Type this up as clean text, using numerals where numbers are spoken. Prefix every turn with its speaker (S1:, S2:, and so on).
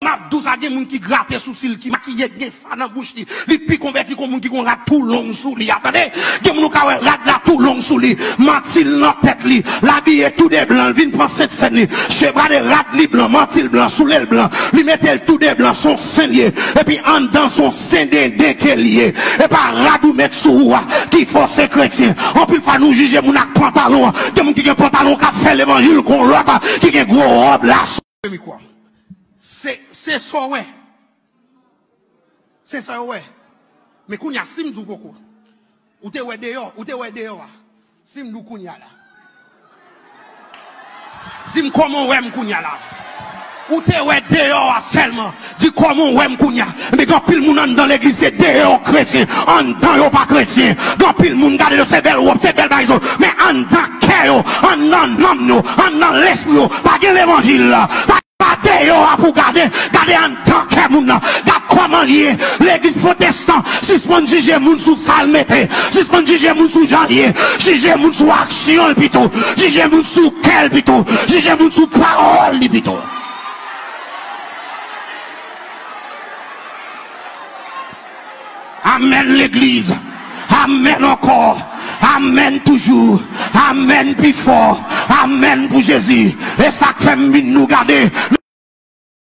S1: Abdou ça gen moun qui gratte sous cil qui maquille gen fa dans bouche li pi converti comme moun qui gon rat tout long sous li attendez gen moun ka rat la tout long sous li mentil dans tête li l'habillé tout de blanc vinn prend cette scène li chebra de rat li blanc mentil blanc sous l'aile blanc li mettel tout de blanc son sein lié et puis en dans son sein de lié et pas radou mettre sous qui force chrétien on peut pas nous juger moun ak pantalon gen moun qui gen pantalon ka fait l'évangile kon l'autre qui gen gros robe là quoi. C'est ça ouais. C'est ça ouais. Mais kounya sim dou koko. Ou te ouais dehors. Sim dou kounya là. Sim comment ouais m'kounya là. Ou te ouais dehors seulement. Dis comment ouais m'kounya. Mais quand pile moun dans l'église c'est dehors chrétien, en dedans yo pas chrétien. Quand pile moun garde de ces belles robes, ces belles bagages, mais en dedans cœur, en dedans l'âme, en dedans l'esprit, pas de l'évangile là. Pour garder en tant que moun nan, garde comment lié l'église protestante, suspend juger moun sous salmete, suspend juger moun sous janvier, juger moun sous action plutôt, juger moun sous quel plutôt, juger moun sous parole plutôt. Amen l'église, amen encore. Amen toujours. Amen plus fort. Amen pour Jésus. Et ça fait nous garder.